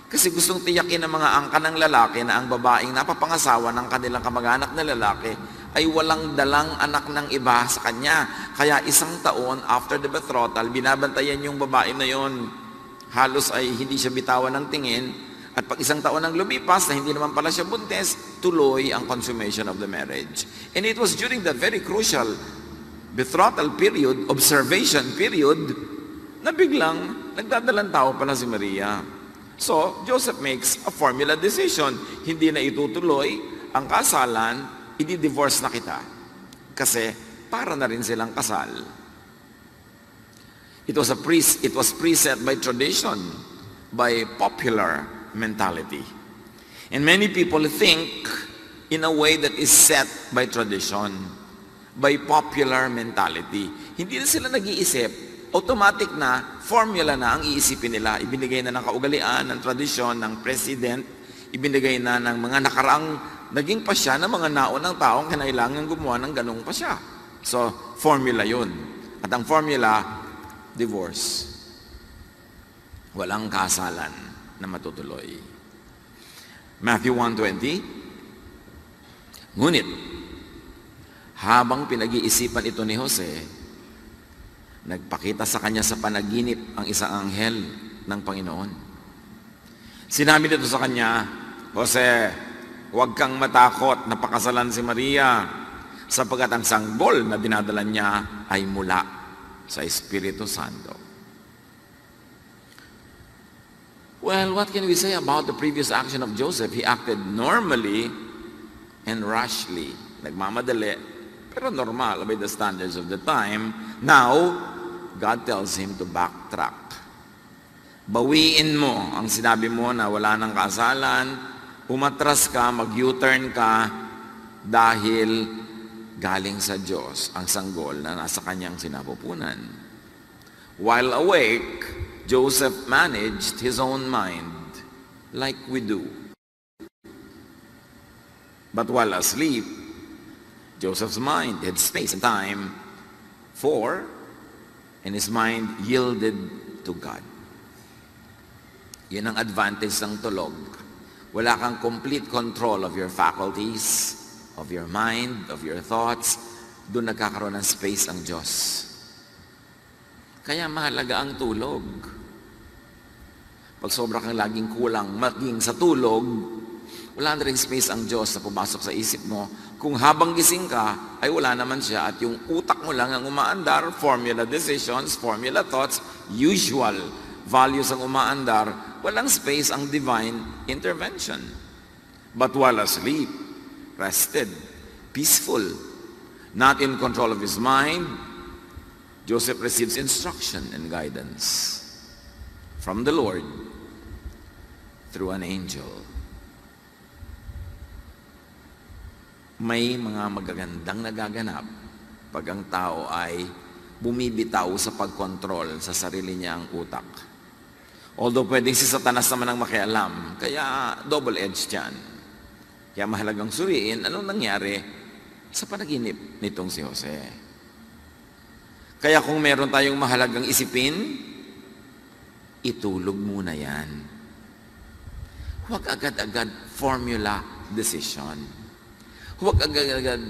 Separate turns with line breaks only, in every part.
Kasi gustong tiyakin ng mga angkan ng lalaki na ang babaeng napapangasawa ng kanilang kamag-anak na lalaki ay walang dalang anak ng iba sa kanya. Kaya 1 taon after the betrothal, binabantayan yung babae na yon. Halos ay hindi siya bitawan ng tingin. At pag 1 taon ang lumipas na hindi naman pala siya buntis, tuloy ang consummation of the marriage. And it was during that very crucial betrothal period, observation period, na biglang nagdadalang tao pala si Maria. So, Joseph makes a formula decision. Hindi na itutuloy ang kasalan, i-divorce na kita. Kasi para na rin silang kasal. It was preset by tradition, by popular mentality. And many people think in a way that is set by tradition, by popular mentality. Hindi na sila nag-iisip. Automatic na, formula na ang iisipin nila. Ibinigay na ng kaugalian, ng tradisyon, ng president. Ibinigay na ng mga nakaraang naging pasya ng mga naunang taong kinailangan gumawa ng ganong pasya. So, formula yun. At ang formula, divorce. Walang kasalan na matutuloy. Matthew 1:20. Ngunit, habang pinag-iisipan ito ni Jose, nagpakita sa kanya sa panaginip ang isang anghel ng Panginoon. Sinabi nito sa kanya, Jose, huwag kang matakot na pakasalan si Maria, sapagkat ang sanggol na dinadala niya ay mula sa Espiritu Santo. Well, what can we say about the previous action of Joseph? He acted normally and rashly. Nagmamadali, pero normal by the standards of the time. Now, God tells him to backtrack. Bawiin mo ang sinabi mo na wala nang kasalan, umatras ka, mag-U-turn ka, dahil galing sa Diyos ang sanggol na nasa kanyang sinapupunan. While awake, Joseph managed his own mind like we do. But while asleep, Joseph's mind had space and time and his mind yielded to God. Yan ang advantage ng tulog. Wala kang complete control of your faculties, of your mind, of your thoughts. Doon nagkakaroon ng space ang Diyos. Kaya mahalaga ang tulog. Pag sobra kang laging kulang, maging sa tulog, wala na rin space ang Diyos na pumasok sa isip mo. Kung habang gising ka, ay wala naman siya at yung utak mo lang ang umaandar, formula decisions, formula thoughts, usual values ang umaandar, walang space ang divine intervention. But while asleep, rested, peaceful, not in control of his mind, Joseph receives instruction and guidance from the Lord through an angel. May mga magagandang nagaganap pag ang tao ay bumibitaw sa pagkontrol sa sarili niya ang utak. Although pwedeng si Satanas naman ang makialam, kaya double-edged yan. Kaya mahalagang suriin anong nangyari sa panaginip nitong si Jose. Kaya kung meron tayong mahalagang isipin, itulog muna yan. Huwag agad-agad formula decision. Huwag agad-agad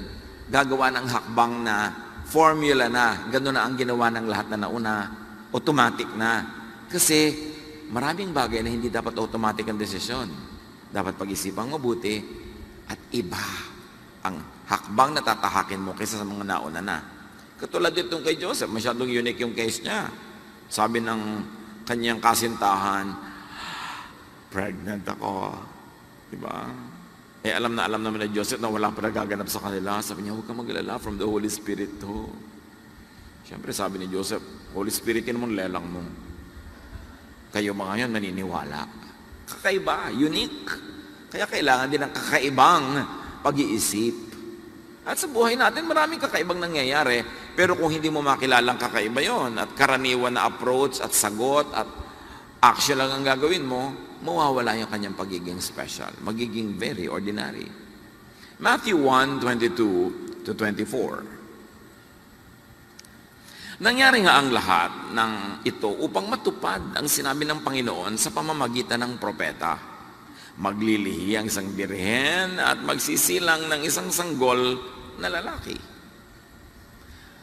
gagawa ng hakbang na formula na, gano'n na ang ginawa ng lahat na nauna, automatic na. Kasi maraming bagay na hindi dapat automatic ang desisyon. Dapat pag-isipan mabuti at iba ang hakbang na tatahakin mo kaysa sa mga nauna na. Katulad ditong kay Joseph, masyadong unique yung case niya. Sabi ng kanyang kasintahan, pregnant ako. Diba? Alam naman ni Joseph na walang pinagaganap sa kanila. Sabi niya, huwag kang mag-alala, from the Holy Spirit to. Siyempre sabi ni Joseph, Holy Spirit yun mong lelang mo. Kayo mga yan maniniwala. Kakaiba, unique. Kaya kailangan din ng kakaibang pag-iisip. At sa buhay natin, maraming kakaibang nangyayari. Pero kung hindi mo makilalang kakaiba yon at karaniwan na approach at sagot at action lang ang gagawin mo, mawawala yung kanyang pagiging special. Magiging very ordinary. Matthew 1:22-24. Nangyari nga ang lahat ng ito upang matupad ang sinabi ng Panginoon sa pamamagitan ng propeta. Maglilihi ang isang birhen at magsisilang ng isang sanggol na lalaki.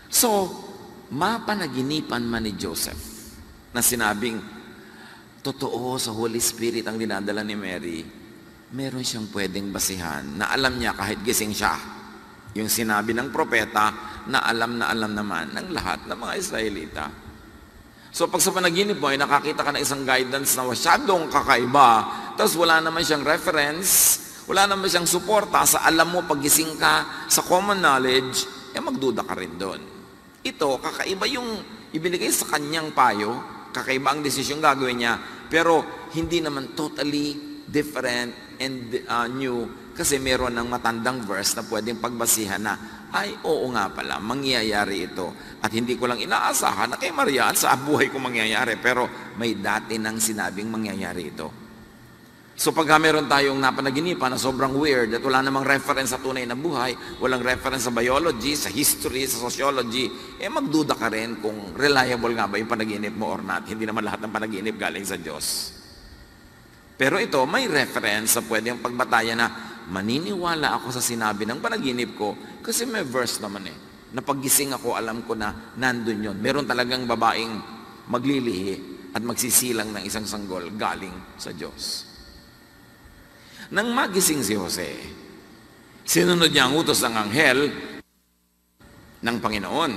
So, mapanaginipan man ni Joseph na sinabing, totoo sa Holy Spirit ang dinadala ni Mary, meron siyang pwedeng basihan na alam niya kahit gising siya. Yung sinabi ng propeta na alam naman ng lahat ng mga Israelita. So pag sa panaginip mo ay nakakita ka ng isang guidance na masyadong kakaiba, tapos wala naman siyang reference, wala naman siyang suporta sa alam mo paggising ka sa common knowledge, magduda ka rin doon. Ito, kakaiba yung ibinigay sa kanyang payo, kakaiba ang desisyong gagawin niya, pero hindi naman totally different and new, kasi meron ng matandang verse na pwedeng pagbasihan na, ay, oo nga pala, mangyayari ito. At hindi ko lang inaasahan na kay Maria sa buhay ko mangyayari, pero may dati nang sinabing mangyayari ito. So pagka meron tayong napanaginipan na sobrang weird at wala namang reference sa tunay na buhay, walang reference sa biology, sa history, sa sociology, magduda ka rin kung reliable nga ba yung panaginip mo or not. Hindi naman lahat ng panaginip galing sa Diyos. Pero ito, may reference sa pwedeng pagbatayan na maniniwala ako sa sinabi ng panaginip ko kasi may verse naman na paggising ako, alam ko na nandun yun. Meron talagang babaeng maglilihi at magsisilang ng isang sanggol galing sa Diyos. Nang magising si Jose, sinunod niya ang utos ng anghel ng Panginoon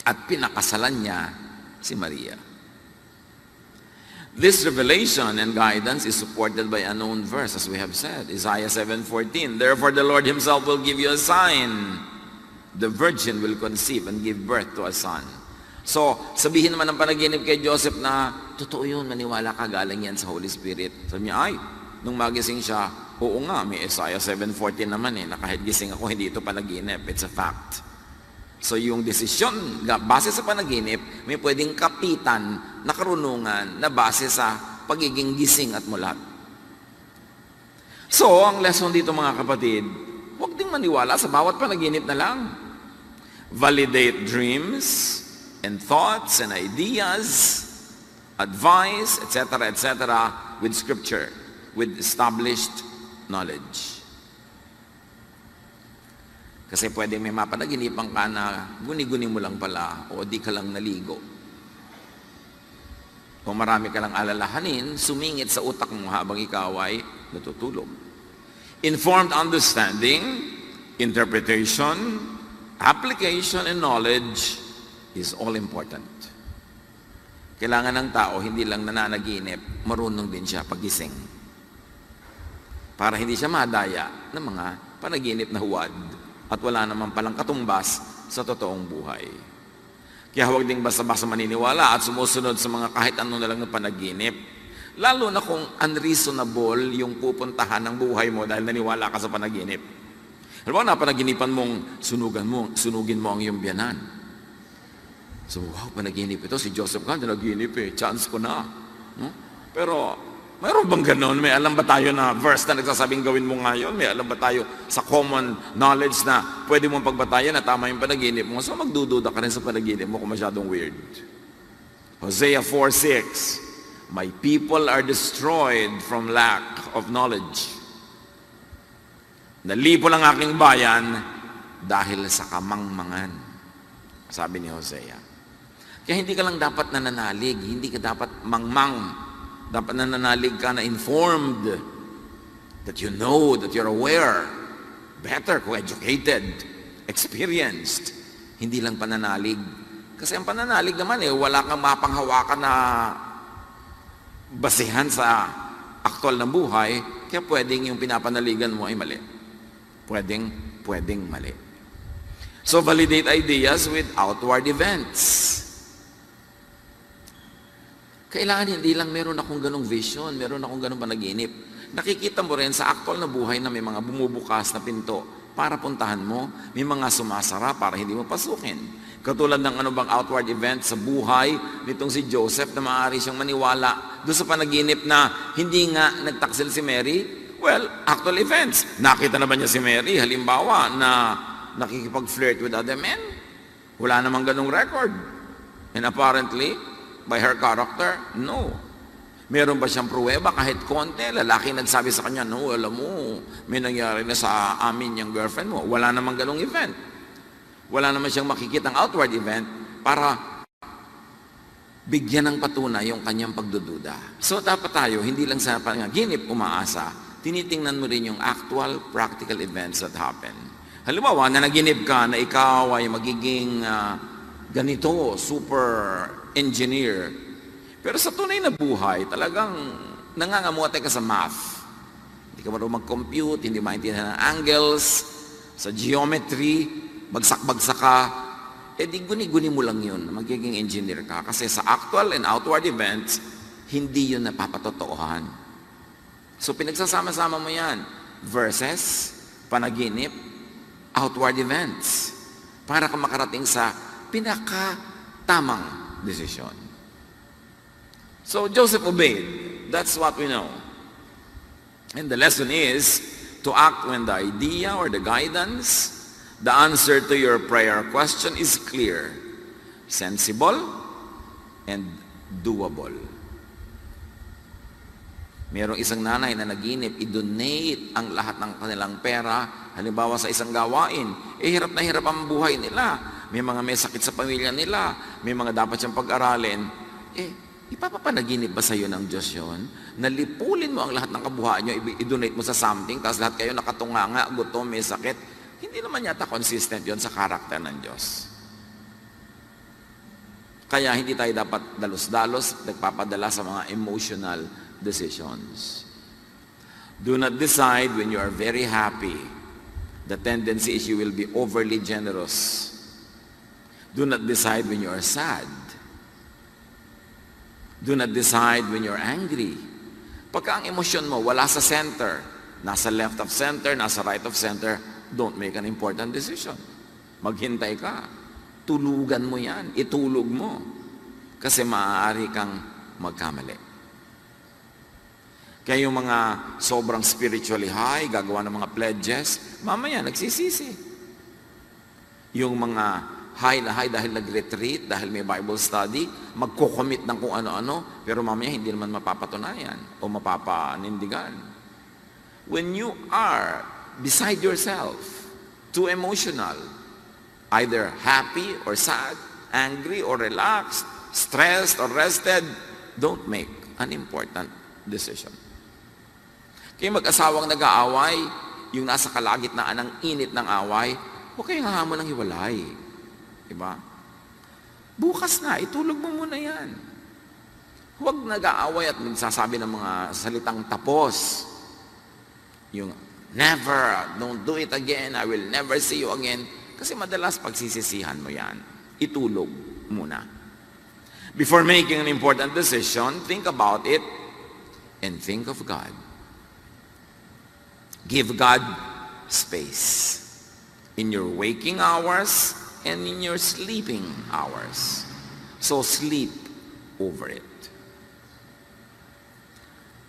at pinakasalan niya si Maria. This revelation and guidance is supported by a known verse, as we have said, Isaiah 7:14. Therefore the Lord himself will give you a sign. The virgin will conceive and give birth to a son. So, sabihin naman ng panaginip kay Joseph na, totoo yun, maniwala ka, galing yan sa Holy Spirit. Sabi niya, ay, nung magising siya, oo nga, may Isaiah 7:14 naman na kahit gising ako, hindi ito panaginip. It's a fact. So yung desisyon, base sa panaginip, may pwedeng kapitan na karunungan na base sa pagiging gising at mulat. So, ang lesson dito mga kapatid, huwag ding maniwala sa bawat panaginip na lang. Validate dreams and thoughts and ideas, advice, etc., with scripture, with established knowledge. Kasi pwede may mapanaginipan ka na guni-guni mo lang pala o di ka lang naligo. O marami ka lang alalahanin, sumingit sa utak mo habang ikaw ay natutulog. Informed understanding, interpretation, application, and knowledge is all important. Kailangan ng tao, hindi lang nananaginip, marunong din siya pagising. Para hindi siya madaya ng mga panaginip na huwad at wala naman palang katumbas sa totoong buhay. Kaya huwag ding basta-basta maniniwala at sumusunod sa mga kahit ano na lang ng panaginip, lalo na kung unreasonable yung pupuntahan ng buhay mo dahil naniwala ka sa panaginip. Alam mo, napanaginipan mong sunugin mo ang iyong biyanan. So, wow, panaginip ito. Si Joseph ka, naginip chance ko na. No? Pero, mayroon bang ganon? May alam ba tayo na verse na nagsasabing gawin mo ngayon? May alam ba tayo sa common knowledge na pwede mong pagbatayan na tama yung panaginip mo? So magdududa ka rin sa panaginip mo kung masyadong weird. Hosea 4:6, my people are destroyed from lack of knowledge. Nalipo lang aking bayan dahil sa kamangmangan. Sabi ni Hosea. Kaya hindi ka lang dapat nananalig, hindi ka dapat mangmang. Dapat nananalig ka na informed, that you know, that you're aware, better kung educated, experienced, hindi lang pananalig. Kasi ang pananalig naman wala kang mapanghawakan na basihan sa aktual na buhay, kaya pwedeng yung pinapanaligan mo ay mali. Pwedeng mali. So validate ideas with outward events. Kailangan hindi lang meron akong ganong vision, meron akong ganong panaginip. Nakikita mo rin sa aktual na buhay na may mga bumubukas na pinto para puntahan mo, may mga sumasara para hindi mo pasukin. Katulad ng ano bang outward event sa buhay nitong si Joseph na maaari siyang maniwala doon sa panaginip na hindi nga nagtaksil si Mary. Well, actual events. Nakita na ba niya si Mary? Halimbawa na nakikipag-flirt with other men? Wala namang ganong record. And apparently, by her character, no. Meron ba siyang pruweba kahit konti? Lalaki nagsabi sa kanya, no, alam mo, may nangyari na sa amin yung girlfriend mo. Wala namang ganong event. Wala naman siyang makikitang outward event para bigyan ng patunay yung kanyang pagdududa. So dapat tayo, hindi lang sa panaginip umaasa, tinitingnan mo rin yung actual, practical events that happen. Halimbawa, nanaginip ka na ikaw ay magiging ganito, super engineer. Pero sa tunay na buhay, talagang nangangamote ka sa math. Hindi ka marunong mag-compute, hindi maintindihan ng angles, sa geometry, bagsak-bagsak ka. Di guni-guni mo lang yun, magiging engineer ka. Kasi sa actual and outward events, hindi yun napapatotohan. So pinagsasama-sama mo yan versus panaginip, outward events para ka makarating sa pinaka-tamang desisyon. So Joseph obeyed. That's what we know. And the lesson is to act when the idea or the guidance, the answer to your prayer question is clear, sensible, and doable. Merong isang nanay na naginip, i-donate ang lahat ng kanilang pera, halimbawa sa isang gawain. Hirap na hirap ang buhay nila. May mga may sakit sa pamilya nila, may mga dapat siyang pag-aralin. Ipapapanaginip ba sa iyo ng Diyos yun? Nalipulin mo ang lahat ng kabuhayan nyo, i-donate mo sa something, tapos lahat kayo nakatunganga, gutom, may sakit. Hindi naman yata consistent yon sa karakter ng Diyos. Kaya hindi tayo dapat dalos-dalos, nagpapadala sa mga emotional decisions. Do not decide when you are very happy. The tendency is you will be overly generous. Do not decide when you are sad. Do not decide when you're angry. Pagka ang emosyon mo wala sa center, nasa left of center, nasa right of center, don't make an important decision. Maghintay ka. Tulugan mo yan. Itulog mo. Kasi maaari kang magkamali. Kaya yung mga sobrang spiritually high, gagawa ng mga pledges, mamaya nagsisisi. Yung mga high na high dahil nag-retreat, dahil may Bible study, magko-commit ng kung ano-ano, pero mamaya hindi naman mapapatunayan o mapapanindigan. When you are beside yourself, too emotional, either happy or sad, angry or relaxed, stressed or rested, don't make an important decision. Kaya mag-asawang nag-aaway, yung nasa kalagitnaan ng init ng away, huwag kayong hahamon ng hiwalay. Diba? Bukas na, itulog mo muna yan. Huwag nag-aaway at magsasabi ng mga salitang tapos. Yung, never, don't do it again, I will never see you again. Kasi madalas pagsisisihan mo yan. Itulog muna. Before making an important decision, think about it and think of God. Give God space in your waking hours and in your sleeping hours. So sleep over it.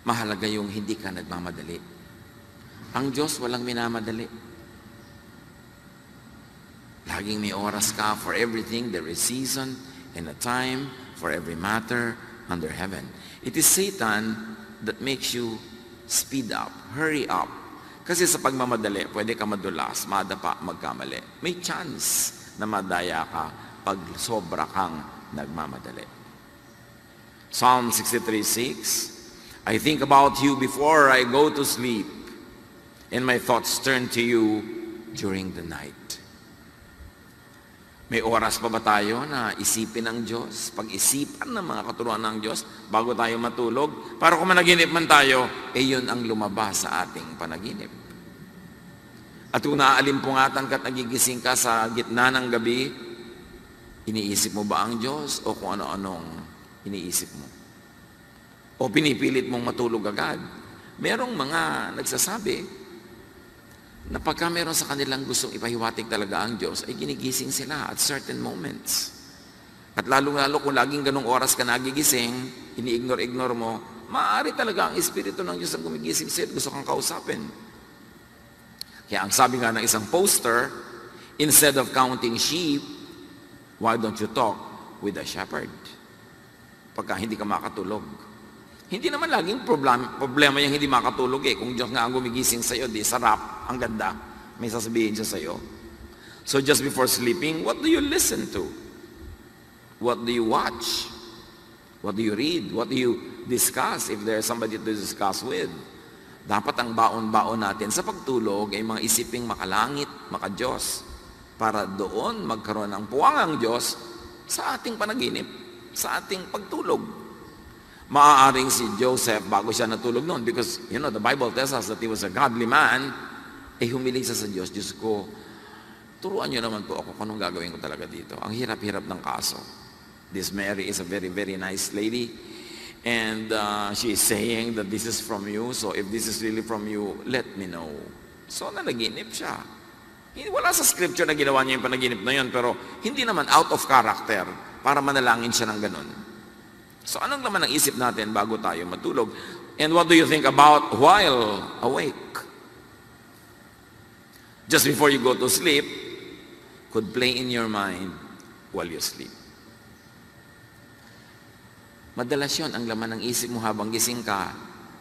Mahalaga yung hindi ka nagmamadali. Ang Diyos walang minamadali. Laging may oras ka for everything. There is season and a time for every matter under heaven. It is Satan that makes you speed up, hurry up. Kasi sa pagmamadali, pwede ka madulas, madapa, magkamali. May chance na madaya ka pag sobra kang nagmamadali. Psalm 63:6, I think about you before I go to sleep, and my thoughts turn to you during the night. May oras pa ba tayo na isipin ng Diyos, pag-isipan ng mga katuruan ng Diyos bago tayo matulog? Para kung managinip man tayo, yun ang lumabas sa ating panaginip. At kung naaalimpungan ka at nagigising ka sa gitna ng gabi, iniisip mo ba ang Diyos o kung ano-anong iniisip mo? O pinipilit mong matulog agad? Merong mga nagsasabi na pagka meron sa kanilang gustong ipahiwatig talaga ang Diyos, ay ginigising sila at certain moments. At lalong-lalo kung laging ganong oras ka nagigising, ini-ignore-ignore mo, maaari talaga ang Espiritu ng Diyos ang gumigising sa'yo at gusto kang kausapin. Kaya ang sabi nga ng isang poster, instead of counting sheep, Why don't you talk with the shepherd? Pagka hindi ka makatulog. Hindi naman laging problema yung hindi makatulog eh. Kung Diyos nga ang gumigising sa'yo, di sarap, ang ganda. May sasabihin siya sa'yo. So just before sleeping, what do you listen to? What do you watch? What do you read? What do you discuss if there's somebody to discuss with? Dapat ang baon-baon natin sa pagtulog ay mga isiping makalangit, makadiyos, para doon magkaroon ng puwangang Diyos sa ating panaginip, sa ating pagtulog. Maaaring si Joseph, bago siya natulog noon, because, the Bible tells us that he was a godly man, humiling siya sa Diyos. Diyos ko, turuan niyo naman po ako kung anong gagawin ko talaga dito. Ang hirap-hirap ng kaso. This Mary is a very, very nice lady, and she is saying that this is from you, so if this is really from you, let me know. So, nanaginip siya. Wala sa scripture na ginawa niya yung panaginip na yun, pero hindi naman out of character para manalangin siya ng ganun. So anong laman ng isip natin bago tayo matulog? And what do you think about while awake? Just before you go to sleep, could play in your mind while you sleep. Madalas yun, ang laman ng isip mo habang gising ka,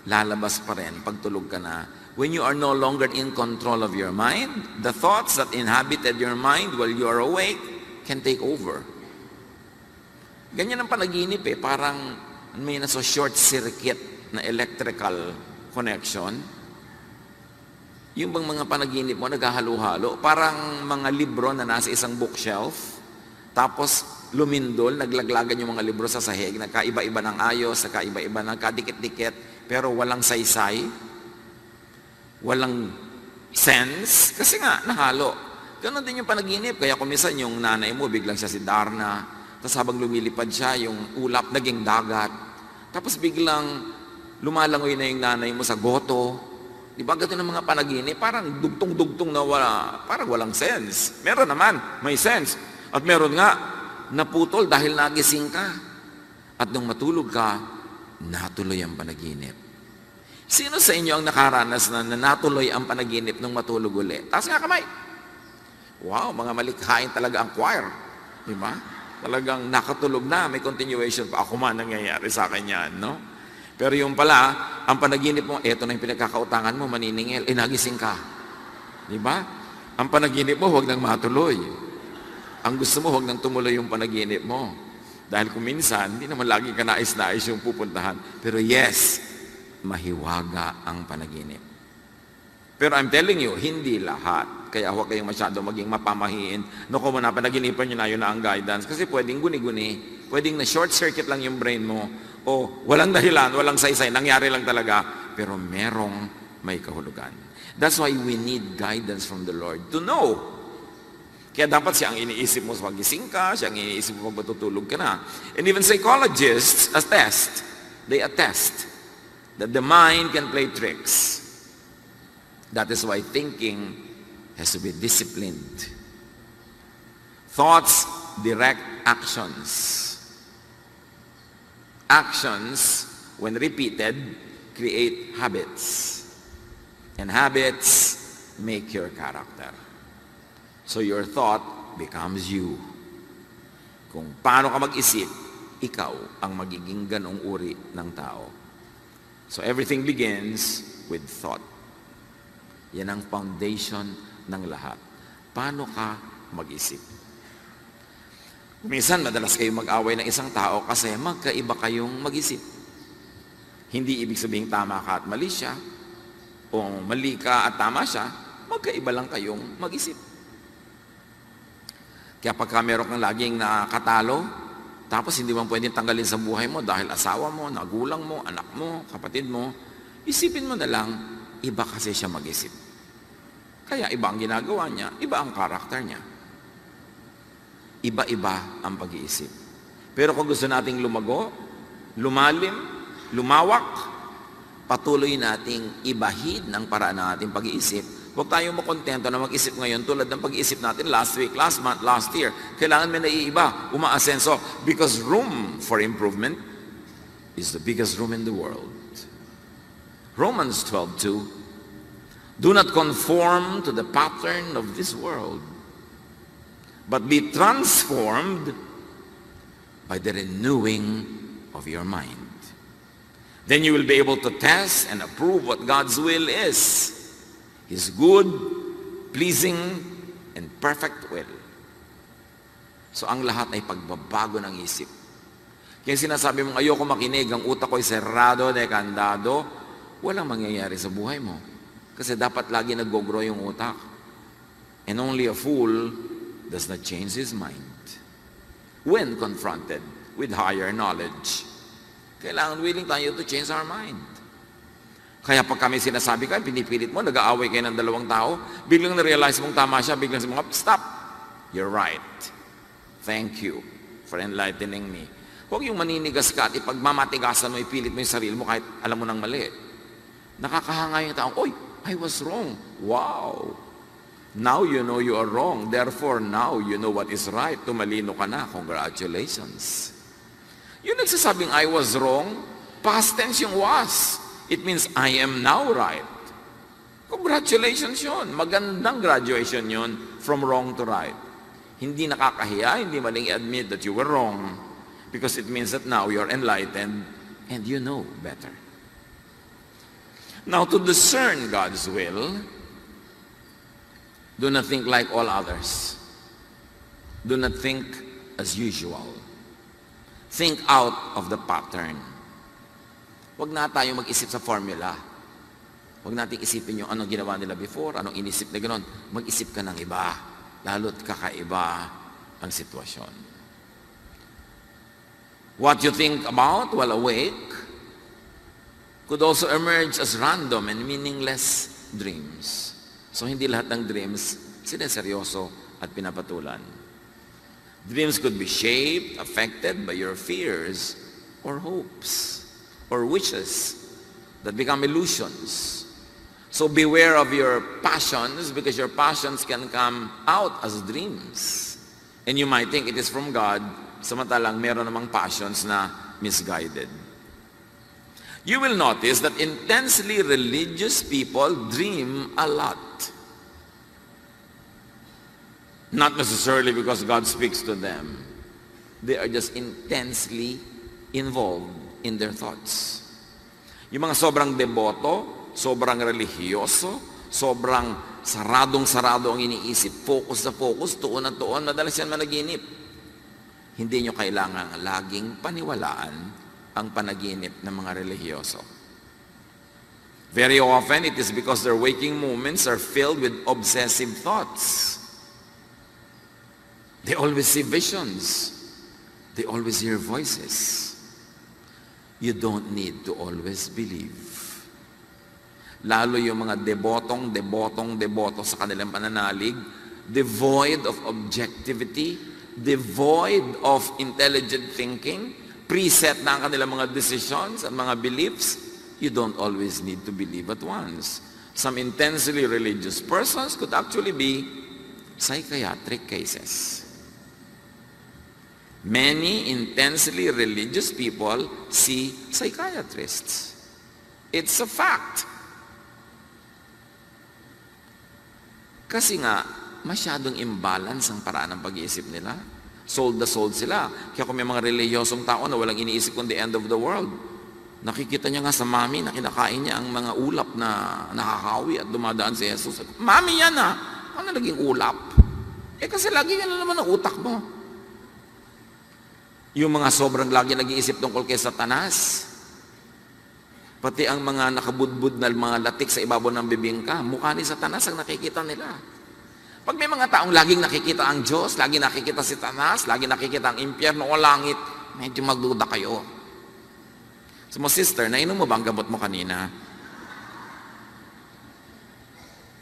lalabas pa rin pag tulog ka na. When you are no longer in control of your mind, the thoughts that inhabited your mind while you are awake can take over. Ganyan ang panaginip parang may nasa short circuit na electrical connection. Yung bang mga panaginip mo naghahalo-halo, parang mga libro na nasa isang bookshelf, tapos lumindol, naglaglagan yung mga libro sa sahig, nagkaiba-iba ng ayos, nagkaiba-iba ng kadikit-dikit, pero walang saysay, walang sense, kasi nga nahalo. Ganon din yung panaginip, kaya kumisan yung nanay mo, biglang siya si Darna, tapos habang lumilipad siya, yung ulap naging dagat. Tapos biglang lumalangoy na yung nanay mo sa goto. Di ba ganito ng mga panaginip? Parang dugtong-dugtong na parang walang sense. Meron naman, may sense. At meron nga, naputol dahil nagising ka. At nung matulog ka, natuloy ang panaginip. Sino sa inyo ang nakaranas na natuloy ang panaginip nung matulog uli? Taas nga kamay. Wow, mga malikhain talaga ang choir. Di ba? Talagang nakatulog na, may continuation pa. Ako man nangyayari sa akin yan, no? Pero yung pala, ang panaginip mo, eto na yung pinagkakautangan mo, maniningil, nagising ka. Di ba? Ang panaginip mo, huwag nang matuloy. Ang gusto mo, huwag nang tumuloy yung panaginip mo. Dahil kung minsan, hindi naman lagi ka nais-nais yung pupuntahan. Pero yes, mahiwaga ang panaginip. Pero I'm telling you, hindi lahat. Kaya huwag kayong masyado maging mapamahiin. Kung panaginipan nyo na yun na ang guidance. Kasi pwedeng guni-guni, pwedeng na short circuit lang yung brain mo, o walang dahilan, walang saysay, nangyari lang talaga, pero merong may kahulugan. That's why we need guidance from the Lord to know. Kaya dapat siya ang iniisip mo sa pagising ka, siya ang iniisip mo pag matutulog ka na. And even psychologists they attest that the mind can play tricks. That is why thinking has to be disciplined. Thoughts direct actions. Actions, when repeated, create habits. And habits make your character. So your thought becomes you. Kung paano ka mag-isip, ikaw ang magiging ganong uri ng tao. So everything begins with thought. Yan ang foundation ng lahat. Paano ka mag-isip? Minsan, madalas kayong mag-away ng isang tao kasi magkaiba kayong mag-isip. Hindi ibig sabihin tama ka at mali siya, o mali ka at tama siya, magkaiba lang kayong mag-isip. Kaya pagka meron kang laging nakatalo, tapos hindi mo pwedeng tanggalin sa buhay mo dahil asawa mo, nagulang mo, anak mo, kapatid mo, isipin mo na lang, iba kasi siya mag-isip. Kaya iba ang ginagawa niya, iba ang karakter niya. Iba-iba ang pag-iisip. Pero kung gusto nating lumago, lumalim, lumawak, patuloy nating ibahid ng paraan ng ating pag-iisip. Huwag tayong makontento na mag-isip ngayon tulad ng pag-iisip natin last week, last month, last year. Kailangan may naiiba, umaasenso. Because room for improvement is the biggest room in the world. Romans 12:2. Do not conform to the pattern of this world, but be transformed by the renewing of your mind. Then you will be able to test and approve what God's will is. His good, pleasing, and perfect will. So ang lahat ay pagbabago ng isip. Kaya sinasabi mong ayoko makinig, ang utak ko'y serrado, dekandado, walang mangyayari sa buhay mo. Kasi dapat lagi nag-grow yung utak. And only a fool does not change his mind when confronted with higher knowledge. Kailangan willing tayo to change our mind. Kaya pag kami sinasabi ka, pinipilit mo, nag-aaway kayo ng dalawang tao, biglang na-realize mong tama siya, biglang sabi mo, stop! You're right. Thank you for enlightening me. Huwag yung maninigas ka at ipagmamatigasan mo, ipilit mo yung sarili mo kahit alam mo nang mali. Nakakahanga yung taong, oy, I was wrong. Wow! Now you know you are wrong. Therefore, now you know what is right. Tumalino ka na. Congratulations. Yung nagsasabing I was wrong, past tense yung was. It means I am now right. Congratulations yun. Magandang graduation yun from wrong to right. Hindi nakakahiya, hindi maling admit that you were wrong because it means that now you're enlightened and you know better. Now, to discern God's will, do not think like all others. Do not think as usual. Think out of the pattern. Huwag na tayo mag-isip sa formula. Huwag natin isipin yung anong ginawa nila before, anong inisip na gano'n. Mag-isip ka ng iba, lalo't kakaiba ang sitwasyon. What you think about while awake could also emerge as random and meaningless dreams. So hindi lahat ng dreams sineseryoso at pinapatulan. Dreams could be shaped, affected by your fears or hopes or wishes that become illusions. So beware of your passions because your passions can come out as dreams. And you might think it is from God, samantalang meron namang passions na misguided. You will notice that intensely religious people dream a lot. Not necessarily because God speaks to them. They are just intensely involved in their thoughts. Yung mga sobrang deboto, sobrang religyoso, sobrang saradong-sarado ang iniisip, focus na focus, tuon na tuon, madalas yan managinip. Hindi nyo kailangan laging paniwalaan ang panaginip ng mga religyoso. Very often, it is because their waking moments are filled with obsessive thoughts. They always see visions. They always hear voices. You don't need to always believe. Lalo yung mga deboto sa kanilang pananalig, devoid of objectivity, devoid of intelligent thinking, preset na ang kanilang mga decisions at mga beliefs, you don't always need to believe at once. Some intensely religious persons could actually be psychiatric cases. Many intensely religious people see psychiatrists. It's a fact. Kasi nga, masyadong imbalance ang paraan ng pag-iisip nila. Sold na sold sila. Kaya kung may mga reliyosong tao na walang iniisip kundi end of the world, nakikita niya nga sa mami na kinakain niya ang mga ulap na nakakawi at dumadaan si Jesus. Mami yan ah! Ano naging ulap? Kasi lagi yan naman ang utak mo. Yung mga sobrang lagi nag-iisip tungkol kay Satanas, pati ang mga nakabudbud na mga latik sa ibabaw ng bibingka, mukha ni Satanas ang nakikita nila. Pag may mga taong laging nakikita ang Diyos, laging nakikita si Satanas, laging nakikita ang impyerno o langit, medyo magduda kayo. So mo sister, nainom mo ba ang gamot mo kanina?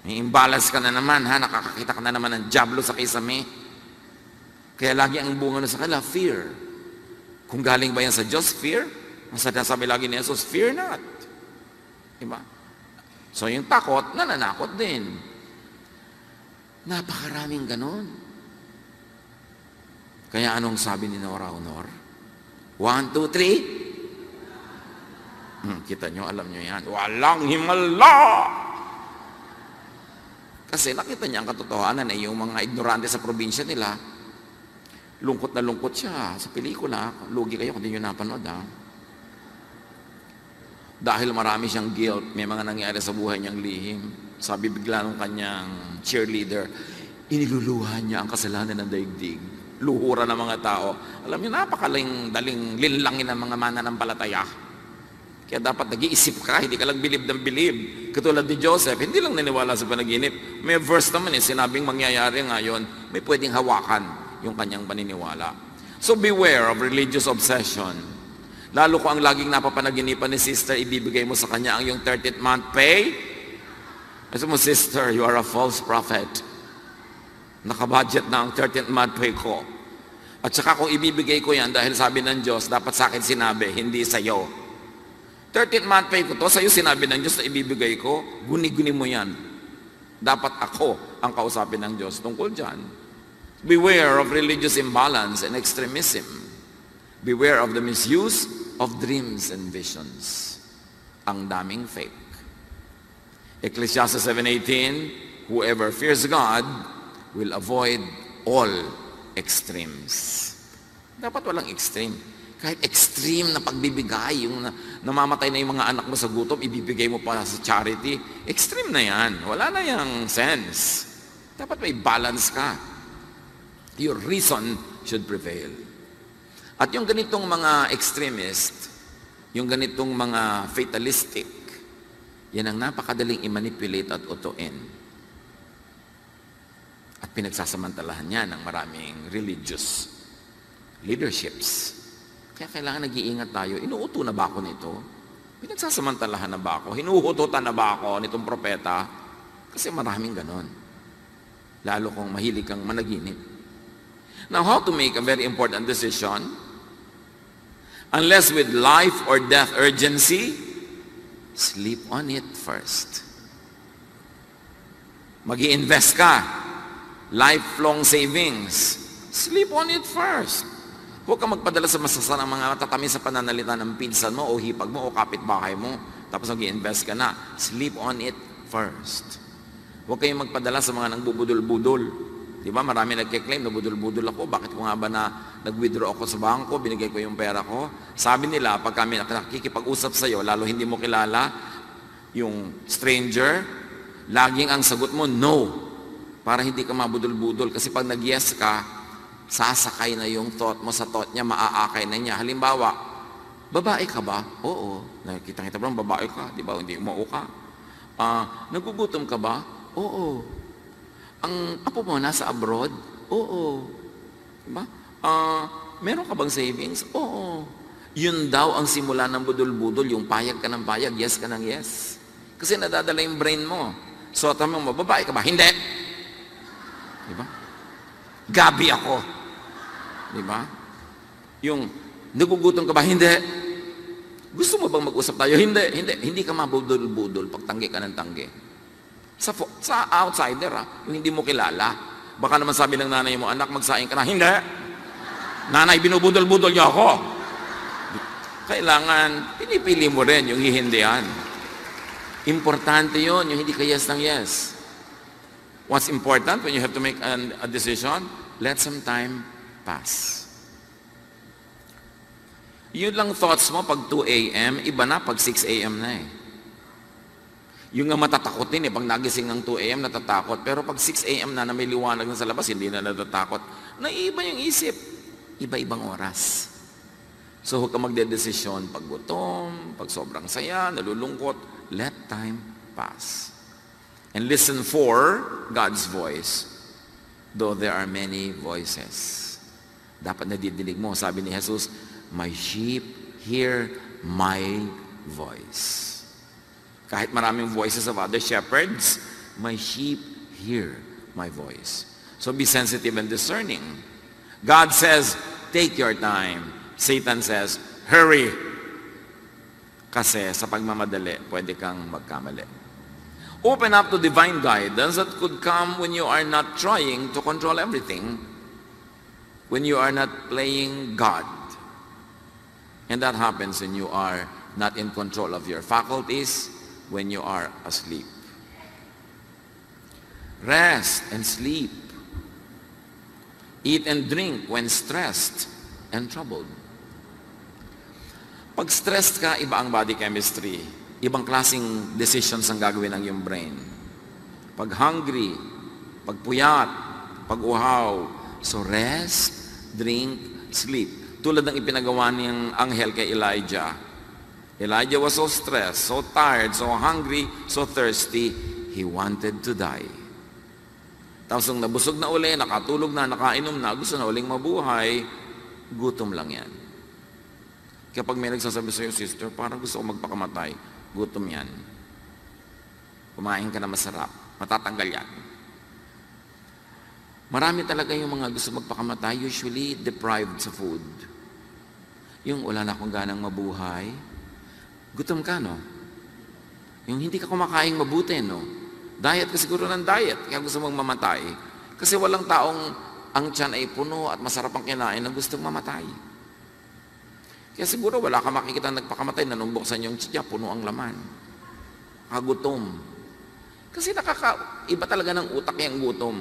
May imbalance ka na naman, ha? Nakakakita ka na naman ng diablo sa kisame. Kaya lagi ang bunga na sa kanila, fear. Kung galing ba yan sa Diyos, fear? Ang sabi lagi ni Jesus, fear not. Diba? So yung takot, nananakot din. Napakaraming ganon. Kaya anong sabi ni Nora Honor? 1, 2, 3. Kita nyo, alam nyo yan. Walang himala! Kasi nakita niya ang katotohanan na yung mga ignorante sa probinsya nila, Lungkot na lungkot siya sa pelikula. Lugi kayo kung di nyo napanood, ha? Dahil marami siyang guilt, may mga nangyari sa buhay niyang lihim. Sabi bigla ng kanyang cheerleader, iniluluha niya ang kasalanan ng daigdig. Luhura ng mga tao. Alam niyo, napakaling linlangin ng mga mananampalataya. Kaya dapat nag-iisip ka, hindi ka lang bilib ng bilib. Katulad ni Joseph, hindi lang naniwala sa panaginip. May verse naman sinabing mangyayari ngayon, may pwedeng hawakan yung kanyang paniniwala. So beware of religious obsession. Lalo ko ang laging napapanaginipan ni sister, ibibigay mo sa kanya ang yung 30th month pay. Kasi mo, sister, you are a false prophet. Nakabudget na ang 13th month pay ko. At saka kung ibibigay ko yan, dahil sabi ng Diyos, dapat sa akin sinabi, hindi sa iyo. 13th month pay ko to, sa iyo sinabi ng Diyos na ibibigay ko, guni-guni mo yan. Dapat ako ang kausapin ng Diyos tungkol dyan. Beware of religious imbalance and extremism. Beware of the misuse of dreams and visions. Ang daming fake. Ecclesiastes 7:18, whoever fears God will avoid all extremes. Dapat walang extreme. Kahit extreme na pagbibigay, yung namamatay na yung mga anak mo sa gutom, ibibigay mo pa sa charity, extreme na yan. Wala na yung sense. Dapat may balance ka. Your reason should prevail. At yung ganitong mga extremist, yung ganitong mga fatalistic, yan ang napakadaling i-manipulate at utuin. At pinagsasamantalahan niya ng maraming religious leaderships. Kaya kailangan nag-iingat tayo. Inuuto na ba ako nito? Pinagsasamantalahan na ba ako? Hinuhututan na ba ako nitong propeta? Kasi maraming ganon. Lalo kung mahilig kang managinip. Now, how to make a very important decision? Unless with life or death urgency, sleep on it first. Mag-i-invest ka. Lifelong savings. Sleep on it first. Huwag ka magpadala sa masasanang mga matatamis sa pananalita ng pinsan mo o hipag mo o kapitbahay mo. Tapos mag-i-invest ka na. Sleep on it first. Huwag kayong magpadala sa mga nangbubudol-budol. Diba? Marami nagkiklaim na budol-budol ako. Bakit ko nga ba na nag-withdraw ako sa bangko, binigay ko yung pera ko? Sabi nila, pag kami nakikipag-usap sa iyo, lalo hindi mo kilala yung stranger, laging ang sagot mo, no. Para hindi ka mabudol-budol. Kasi pag nag-yes ka, sasakay na yung thought mo sa thought niya, maaakay na niya. Halimbawa, babae ka ba? Oo. Nakikita-kita ba, babae ka? Di ba? Hindi umuo ka. Nagugutom ka ba? Oo. Ang apo mo nasa abroad? Oo. Diba? Meron ka bang savings? Oo. Yun daw ang simula ng budol-budol, yung payag ka ng payag, yes ka ng yes. Kasi nadadala yung brain mo. So, tama mo, babae ka ba? Hindi. Diba? Gabi ako. Diba? Yung, nagugutom ka ba? Hindi. Gusto mo bang mag-usap tayo? Hindi. Hindi ka mabudol-budol pag tanggi ka ng tanggi. Sa outsider, yung hindi mo kilala. Baka naman sabi ng nanay mo, anak, magsaing ka na. Hindi. Nanay, binubudol-budol niyo ako. Kailangan, pinipili mo rin yung hihindihan. Importante yun, yung hindi ka yes ng yes. What's important when you have to make a decision? Let some time pass. Yun lang thoughts mo pag 2 a.m., iba na pag 6 a.m. na eh. Yung nga matatakot din pag nagising ng 2 a.m. natatakot. Pero pag 6 a.m. na may liwanag na sa labas, hindi na natatakot. Naiiba yung isip. Iba-ibang oras. So huwag ka magdedesisyon pag gutom, pag sobrang saya, nalulungkot. Let time pass. And listen for God's voice. Though there are many voices. Dapat nadidinig mo. Sabi ni Jesus, my sheep hear my voice. Kahit maraming voices of other shepherds, my sheep hear my voice. So be sensitive and discerning. God says, take your time. Satan says, hurry. Kasi sa pagmamadali, pwede kang magkamali. Open up to divine guidance that could come when you are not trying to control everything. When you are not playing God. And that happens when you are not in control of your faculties, when you are asleep. Rest and sleep. Eat and drink when stressed and troubled. Pag stressed ka, iba ang body chemistry. Ibang klaseng decisions ang gagawin ng iyong brain. Pag hungry, pag puyat, pag uhaw. So rest, drink, sleep. Tulad ng ipinagawa niyang anghel kay Elijah. Elijah was so stressed, so tired, so hungry, so thirsty, he wanted to die. Tapos nung nabusog na uli, nakatulog na, nakainom na, gusto na uling mabuhay, gutom lang yan. Kapag may nagsasabi sa'yo, sister, parang gusto ko magpakamatay, gutom yan. Kumain ka na masarap, matatanggal yan. Marami talaga yung mga gusto magpakamatay, usually deprived sa food. Yung wala na akong ganang mabuhay, gutom ka, no? Yung hindi ka kumakain mabuti, no? Diet ka siguro ng diet, kaya gusto mong mamatay. Kasi walang taong ang tiyan ay puno at masarap ang kinain na gustong mamatay. Kaya siguro wala ka makikita nagpakamatay na nung buksan yung tiyan, puno ang laman. Kagutom. Kasi iba talaga ng utak yung gutom.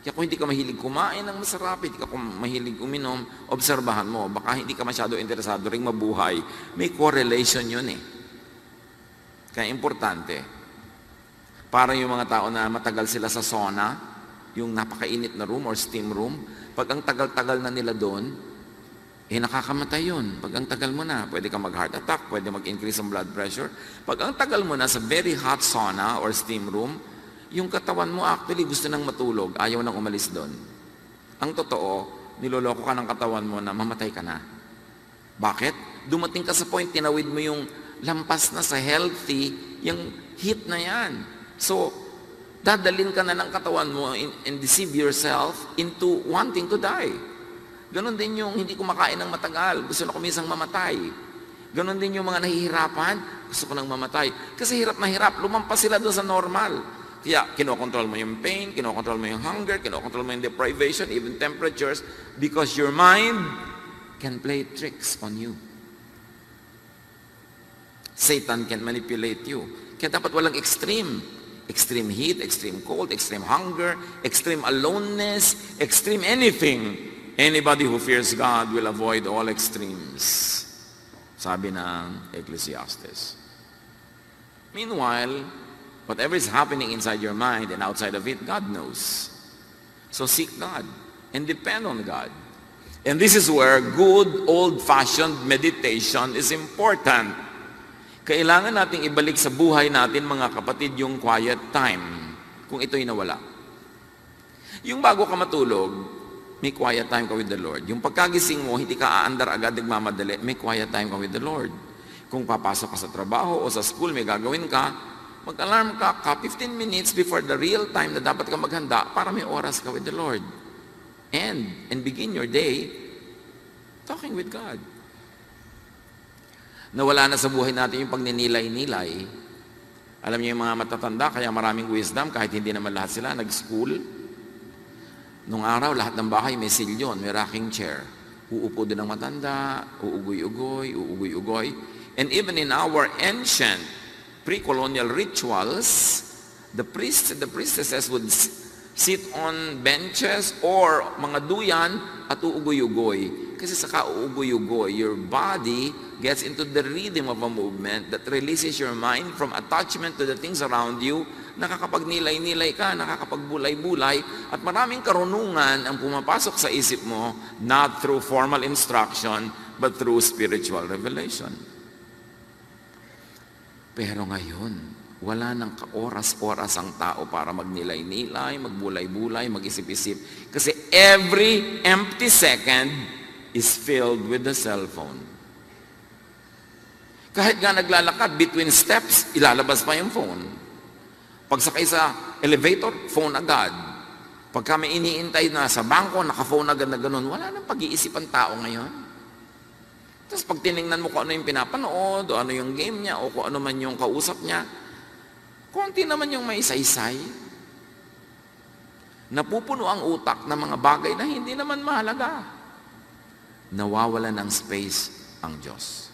Kaya kung hindi ka mahilig kumain ng masarap, hindi ka mahilig uminom, obserbahan mo, baka hindi ka masyado interesado ring mabuhay. May correlation yun eh. Kaya importante, para yung mga tao na matagal sila sa sauna, yung napakainit na room or steam room, pag ang tagal-tagal na nila doon, nakakamatay yun. Pag ang tagal mo na, pwede ka mag-heart attack, pwede mag-increase ang blood pressure. Pag ang tagal mo na sa very hot sauna or steam room, yung katawan mo actually gusto nang matulog, ayaw nang umalis doon. Ang totoo, niloloko ka ng katawan mo na mamatay ka na. Bakit? Dumating ka sa point, tinawid mo yung lampas na sa healthy, yung heat na yan. So, dadalin ka na ng katawan mo and deceive yourself into wanting to die. Ganon din yung hindi kumakain ng matagal, gusto na kumisang mamatay. Ganon din yung mga nahihirapan, gusto ko nang mamatay. Kasi hirap na hirap, lumampas sila doon sa normal. Kaya kinokontrol mo yung pain, kinokontrol mo yung hunger, kinokontrol mo yung deprivation, even temperatures, because your mind can play tricks on you. Satan can manipulate you. Kaya dapat walang extreme. Extreme heat, extreme cold, extreme hunger, extreme aloneness, extreme anything. Anybody who fears God will avoid all extremes. Sabi ng Ecclesiastes. Meanwhile, whatever is happening inside your mind and outside of it, God knows. So seek God and depend on God. And this is where good old-fashioned meditation is important. Kailangan nating ibalik sa buhay natin, mga kapatid, yung quiet time kung ito'y nawala. Yung bago ka matulog, may quiet time ka with the Lord. Yung pagkagising mo, hindi ka aandar agad nagmamadali, may quiet time ka with the Lord. Kung papasok ka sa trabaho o sa school, may gagawin ka, mag-alarm ka 15 minutes before the real time na dapat ka maghanda para may oras ka with the Lord. And begin your day talking with God. Nawala na sa buhay natin yung pagninilay-nilay. Alam niyo yung mga matatanda, kaya maraming wisdom, kahit hindi naman lahat sila nag-school. Nung araw, lahat ng bahay may silyon, may rocking chair. Uupo din ang matanda, uugoy-ugoy. And even in our ancient pre-colonial rituals, the priests and the priestesses would sit on benches or mga duyan at uugoy-ugoy. Kasi sa kauugoy-ugoy, your body gets into the rhythm of a movement that releases your mind from attachment to the things around you. Nakakapagnilay-nilay ka, nakakapagbulay-bulay, at maraming karunungan ang pumapasok sa isip mo, not through formal instruction, but through spiritual revelation. Pero ngayon, wala nang oras-oras ang tao para magnilay-nilay, magbulay-bulay, mag-isip-isip. Kasi every empty second is filled with the cellphone. Kahit nga naglalakad, between steps, ilalabas pa yung phone. Pagsakay sa elevator, phone agad. Pagka may iniintay na sa bangko, naka-phone agad na ganun. Wala nang pag-iisip ang tao ngayon. Tapos pag tinignan mo kung ano yung pinapanood, o ano yung game niya, o kung ano man yung kausap niya, konti naman yung may saysay. Napupuno ang utak ng mga bagay na hindi naman mahalaga. Nawawala ng space ang Diyos.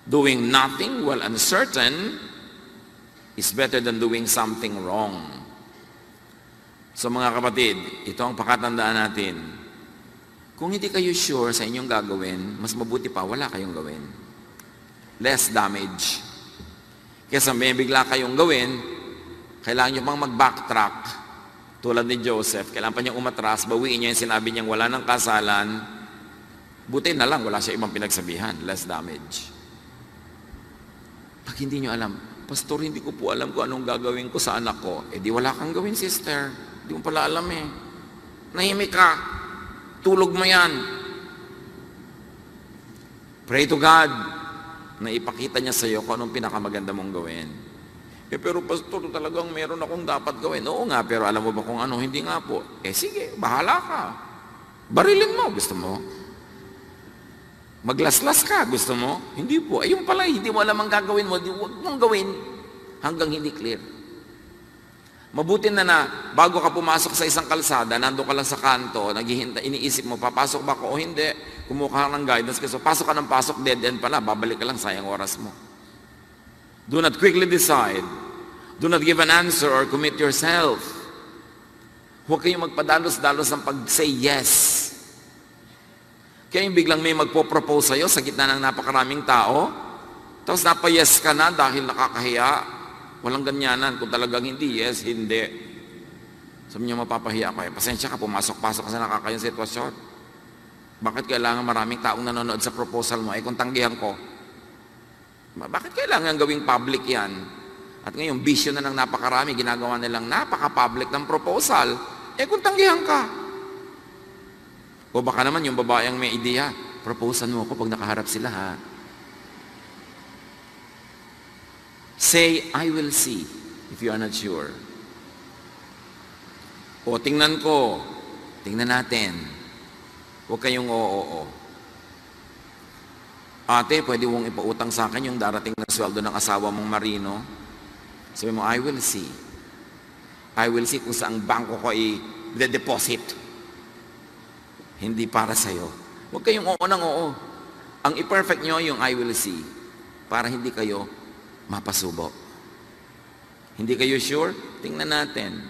Doing nothing while uncertain is better than doing something wrong. So mga kapatid, ito ang pakatandaan natin. Kung hindi kayo sure sa inyong gagawin, mas mabuti pa, wala kayong gawin. Less damage. Kesa may bigla kayong gawin, kailangan nyo pang mag-backtrack. Tulad ni Joseph, kailangan pa niyang umatras, bawiin niya yung sinabi niyang wala ng kasalan, buti na lang, wala siya ibang pinagsabihan. Less damage. Pag hindi nyo alam, Pastor, hindi ko po alam kung anong gagawin ko sa anak ko. Eh di wala kang gawin, sister. Hindi mo pala alam eh. Nahimik ka. Tulog mo yan. Pray to God na ipakita niya sa iyo kung anong pinakamaganda mong gawin. Eh pero Pastor, talagang meron akong dapat gawin. Oo nga, pero alam mo ba kung ano? Hindi nga po. Eh sige, bahala ka. Barilin mo, gusto mo? Maglaslas ka, gusto mo? Hindi po. Ayun pala, hindi mo alam ang gagawin mo. Huwag mong gawin hanggang hindi clear. Mabuti na bago ka pumasok sa isang kalsada, nando ka lang sa kanto, naghihintay, iniisip mo, papasok ba ako o hindi? Kumuha ka ng guidance kasi pasok ka ng pasok, dead end pala, babalik ka lang, sayang oras mo. Do not quickly decide. Do not give an answer or commit yourself. Huwag kayong magpadalos-dalos ng pag-say yes. Kaya yung biglang may magpo-propose sa'yo sa gitna ng napakaraming tao, tapos napa-yes ka na dahil nakakahiya. Walang ganyanan. Kung talagang hindi, yes, hindi. Sabi niyo, mapapahiya ko. Pasensya ka, pumasok-pasok ka sa nakakayang sitwasyon. Bakit kailangan maraming taong nanonood sa proposal mo? Kung tanggihan ko. Bakit kailangan gawing public yan? At ngayon, bisyo na ng napakarami, ginagawa nilang napaka-public ng proposal. Kung tanggihan ka. O baka naman yung babae ang may ideya, proposan mo ako pag nakaharap sila ha. Say, I will see, if you are not sure. O tingnan ko, tingnan natin. Huwag kayong oo. Ate, pwede mong ipautang sa akin yung darating na sweldo ng asawa mong marino. Sabi mo, I will see. I will see kung saang bangko ko i-deposit. Hindi para sa'yo. Huwag kayong oo ng oo. Ang i-perfect nyo yung I will see para hindi kayo mapasubo. Hindi kayo sure? Tingnan natin.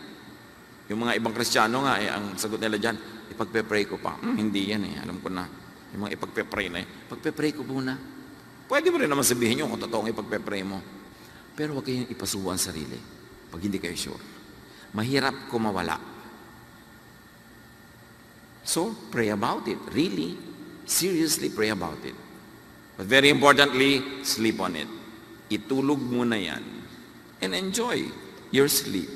Yung mga ibang Kristiyano nga, ang sagot nila dyan, ipagpe-pray ko pa. Hindi yan alam ko na. Yung mga ipagpe-pray na pagpe-pray ko muna. Pwede mo rin naman sabihin nyo kung totoong ipagpe-pray mo. Pero huwag kayong ipasubo ang sarili pag hindi kayo sure. Mahirap kumawala. So, pray about it. Really, seriously pray about it. But very importantly, sleep on it. Itulog muna yan. And enjoy your sleep.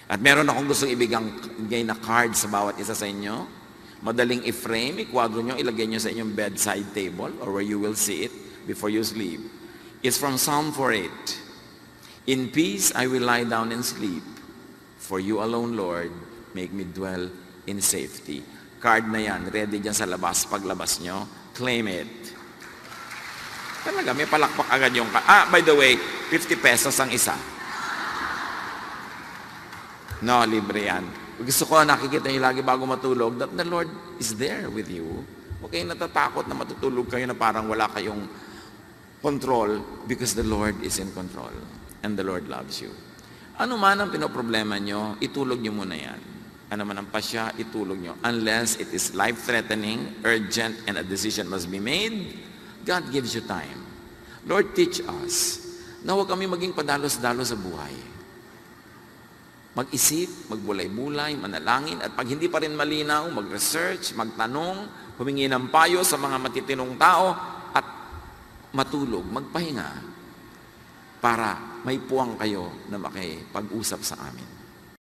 At meron akong gustong ibigay na card sa bawat isa sa inyo. Madaling i-frame, ikwadro nyo, ilagay nyo sa inyong bedside table or where you will see it before you sleep. It's from Psalm 4:8. In peace I will lie down and sleep. For you alone, Lord, make me dwell in safety. Card na yan, ready dyan sa labas. Paglabas nyo, claim it. Talaga, may palakpak agad yung by the way, 50 pesos ang isa. No, libre yan. Gusto ko nakikita nyo lagi bago matulog that the Lord is there with you. Huwag kayong natatakot na matutulog kayo na parang wala kayong control because the Lord is in control and the Lord loves you. Ano man ang pinoproblema nyo, itulog nyo muna yan. Ano man ang pasya, itulog nyo. Unless it is life-threatening, urgent, and a decision must be made, God gives you time. Lord, teach us na huwag kami maging padalos-dalos sa buhay. Mag-isip, magbulay-bulay, manalangin, at pag hindi pa rin malinaw, mag-research, magtanong, humingi ng payo sa mga matitinong tao, at matulog, magpahinga, para may puwang kayo na makipag-usap sa amin.